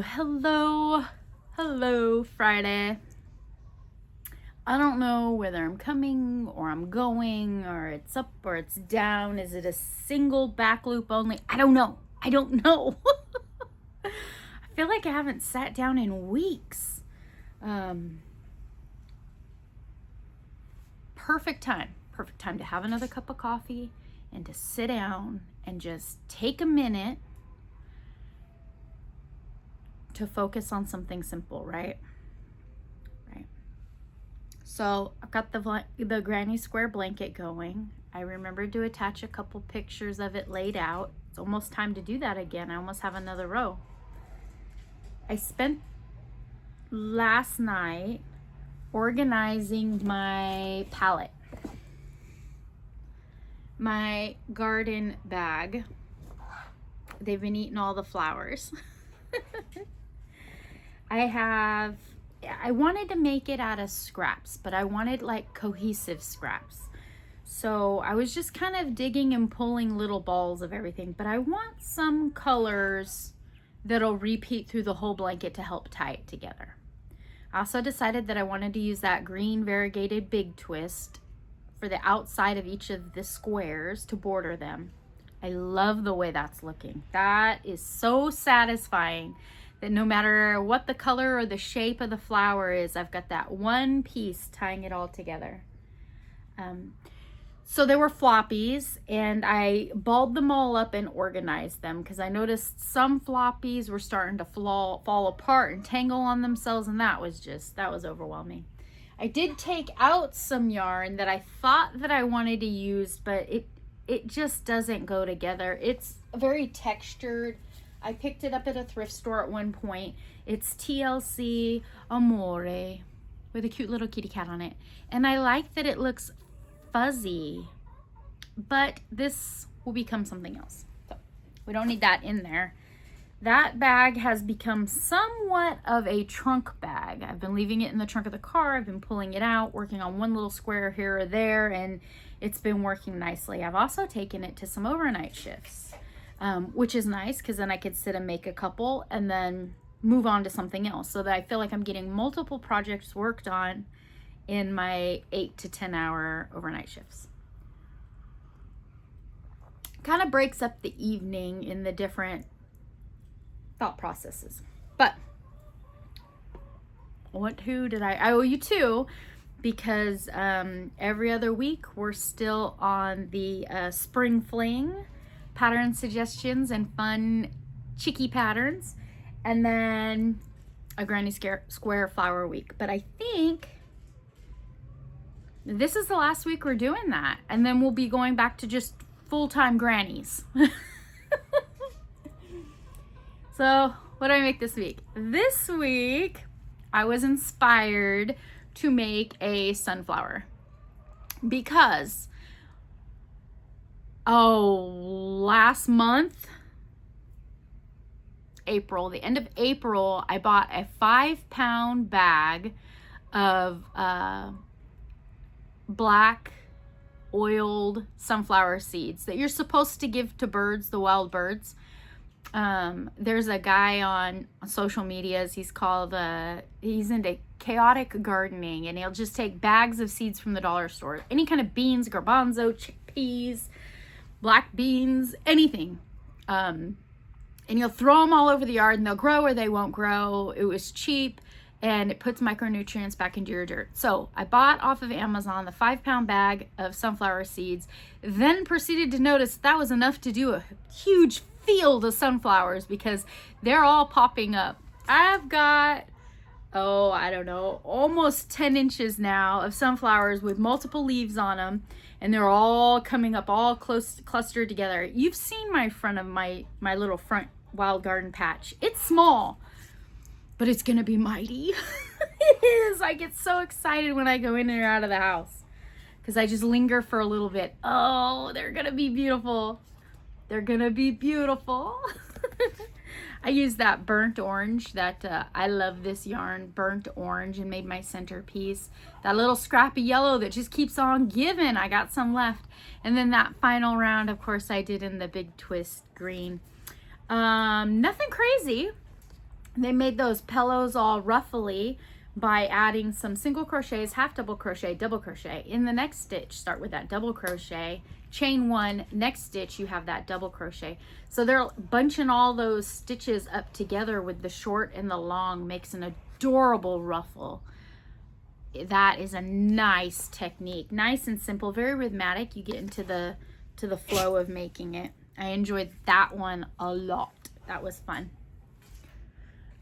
Hello, Friday. I don't know whether I'm coming or I'm going or it's up or it's down. Is it a single back loop only? I don't know. I feel like I haven't sat down in weeks. Perfect time to have another cup of coffee and to sit down and just take a minute to focus on something simple, right? So I've got the granny square blanket going. I remembered to attach a couple pictures of it laid out. It's almost time to do that again. I almost have another row. I spent last night organizing my palette, my garden bag. They've been eating all the flowers. I wanted to make it out of scraps, but I wanted like cohesive scraps. So I was just kind of digging and pulling little balls of everything, but I want some colors that'll repeat through the whole blanket to help tie it together. I also decided that I wanted to use that green variegated big twist for the outside of each of the squares to border them. I love the way that's looking. That is so satisfying that no matter what the color or the shape of the flower is, I've got that one piece tying it all together. So they were floppies, and I balled them all up and organized them because I noticed some floppies were starting to fall apart and tangle on themselves, and that was overwhelming. I did take out some yarn that I thought that I wanted to use, but it just doesn't go together. It's very textured. I picked it up at a thrift store at one point. It's TLC Amore with a cute little kitty cat on it. And I like that it looks fuzzy, but this will become something else. So we don't need that in there. That bag has become somewhat of a trunk bag. I've been leaving it in the trunk of the car. I've been pulling it out, working on one little square here or there, and it's been working nicely. I've also taken it to some overnight shifts. Which is nice because then I could sit and make a couple and then move on to something else, so that I feel like I'm getting multiple projects worked on in my 8 to 10 hour overnight shifts. Kind of breaks up the evening in the different thought processes. But I owe you two, because every other week we're still on the spring fling pattern suggestions and fun cheeky patterns, and then a granny square flower week. But I think this is the last week we're doing that, and then we'll be going back to just full-time grannies. So what do I make this week? This week I was inspired to make a sunflower because last month, the end of April, I bought a 5-pound bag of black oiled sunflower seeds that you're supposed to give to birds, the wild birds. There's a guy on social medias, he's into chaotic gardening, and he'll just take bags of seeds from the dollar store, any kind of beans, garbanzo, chickpeas, black beans, anything, and you'll throw them all over the yard and they'll grow or they won't grow. It was cheap and it puts micronutrients back into your dirt. So I bought off of Amazon the 5-pound bag of sunflower seeds, then proceeded to notice that was enough to do a huge field of sunflowers because they're all popping up. I've got almost 10 inches now of sunflowers with multiple leaves on them, and they're all coming up all close, clustered together. You've seen my front of my little front wild garden patch. It's small, but it's gonna be mighty. It is. I get so excited when I go in and out of the house because I just linger for a little bit. Oh, they're gonna be beautiful. They're gonna be beautiful. I used that burnt orange, I love this yarn, burnt orange, and made my centerpiece. That little scrappy yellow that just keeps on giving. I got some left. And then that final round, of course, I did in the big twist green. Nothing crazy. They made those pillows all ruffly by adding some single crochets, half double crochet, double crochet. In the next stitch, start with that double crochet, chain one, next stitch you have that double crochet. So they're bunching all those stitches up together with the short and the long, makes an adorable ruffle. That is a nice technique, nice and simple, very rhythmic. You get into the flow of making it. I enjoyed that one a lot. That was fun.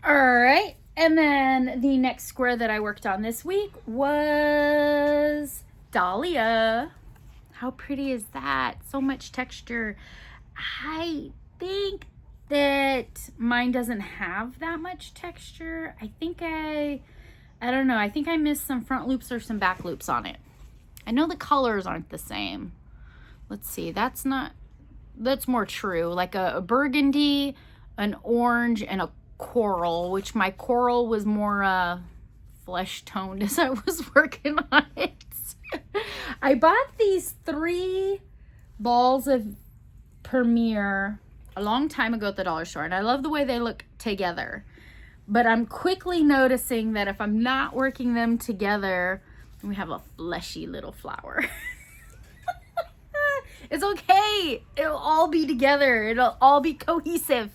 All right, and then the next square that I worked on this week was Dahlia. How pretty is that? So much texture. I think that mine doesn't have that much texture. I think I don't know. I think I missed some front loops or some back loops on it. I know the colors aren't the same. Let's see. That's more true. Like a burgundy, an orange, and a coral, which my coral was more flesh toned as I was working on it. I bought these 3 balls of Premier a long time ago at the dollar store, and I love the way they look together. But I'm quickly noticing that if I'm not working them together, we have a fleshy little flower. It's okay. It'll all be together. It'll all be cohesive.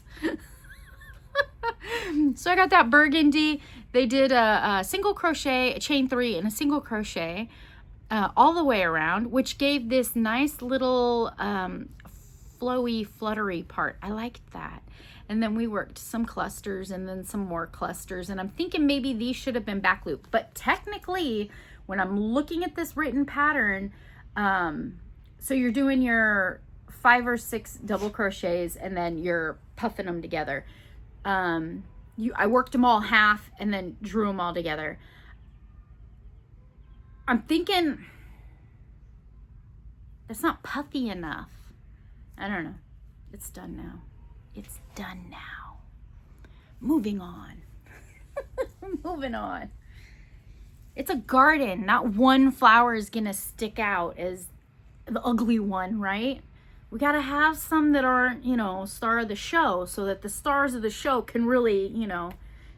So I got that burgundy. They did a single crochet, a chain 3, and a single crochet all the way around, which gave this nice little flowy, fluttery part. I liked that. And then we worked some clusters and then some more clusters. And I'm thinking maybe these should have been back loop. But technically, when I'm looking at this written pattern, so you're doing your 5 or 6 double crochets and then you're puffing them together. I worked them all half and then drew them all together. I'm thinking it's not puffy enough. I don't know. It's done now. It's done now. Moving on. Moving on. It's a garden. Not one flower is gonna stick out as the ugly one, right? We gotta have some that aren't, star of the show, so that the stars of the show can really,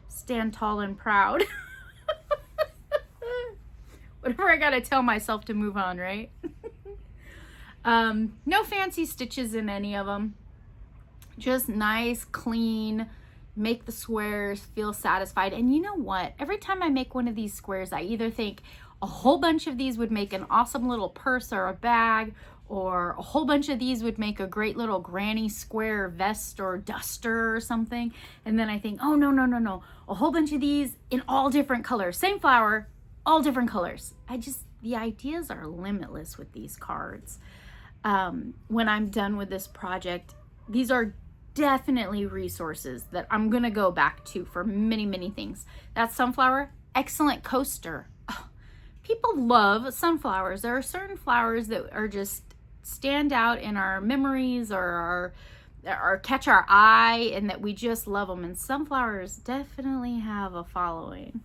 stand tall and proud. Whatever I gotta tell myself to move on, right? No fancy stitches in any of them. Just nice, clean, make the squares, feel satisfied. And you know what? Every time I make one of these squares, I either think a whole bunch of these would make an awesome little purse or a bag, or a whole bunch of these would make a great little granny square vest or duster or something. And then I think, oh, no. A whole bunch of these in all different colors. Same flower, all different colors. The ideas are limitless with these cards. When I'm done with this project, these are definitely resources that I'm going to go back to for many, many things. That sunflower, excellent coaster. Oh, people love sunflowers. There are certain flowers that are just stand out in our memories or catch our eye and that we just love them. And sunflowers definitely have a following.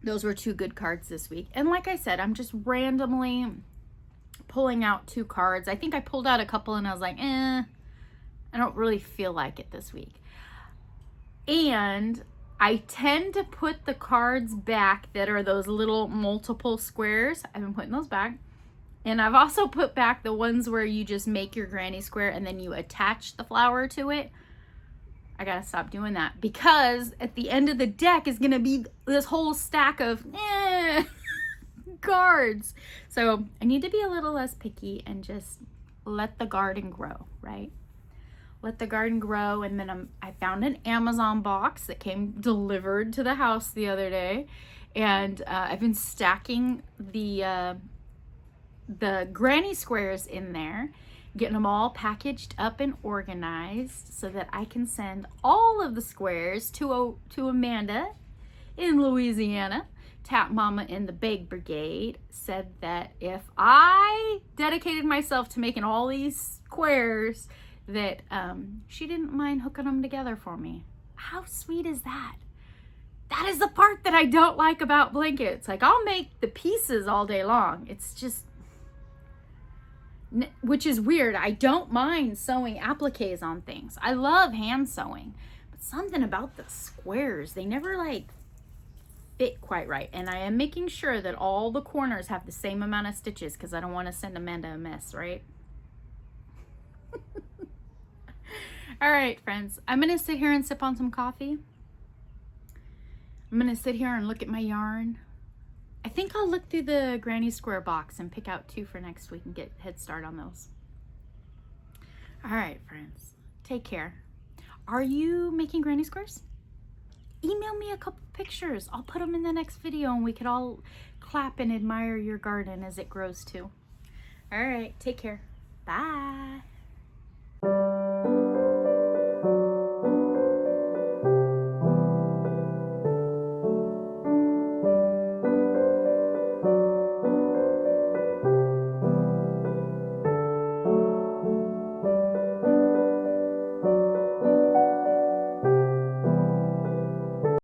Those were 2 good cards this week. And like I said, I'm just randomly pulling out 2 cards. I think I pulled out a couple and I was like, I don't really feel like it this week. And I tend to put the cards back that are those little multiple squares. I've been putting those back. And I've also put back the ones where you just make your granny square and then you attach the flower to it. I gotta stop doing that because at the end of the deck is gonna be this whole stack of cards. So I need to be a little less picky and just let the garden grow, right? Let the garden grow. And then I found an Amazon box that came delivered to the house the other day, and I've been stacking the granny squares in there, getting them all packaged up and organized so that I can send all of the squares to Amanda in Louisiana. Tap Mama in the Bake Brigade said that if I dedicated myself to making all these squares, that she didn't mind hooking them together for me. How sweet is that? That is the part that I don't like about blankets. Like, I'll make the pieces all day long. It's just, which is weird. I don't mind sewing appliques on things. I love hand sewing, but something about the squares, they never like fit quite right. And I am making sure that all the corners have the same amount of stitches because I don't want to send Amanda a mess, right? All right, friends, I'm gonna sit here and sip on some coffee. I'm gonna sit here and look at my yarn. I think I'll look through the Granny Square box and pick out 2 for next week and get head start on those. All right, friends, take care. Are you making Granny Squares? Email me a couple pictures. I'll put them in the next video and we could all clap and admire your garden as it grows too. All right, take care. Bye.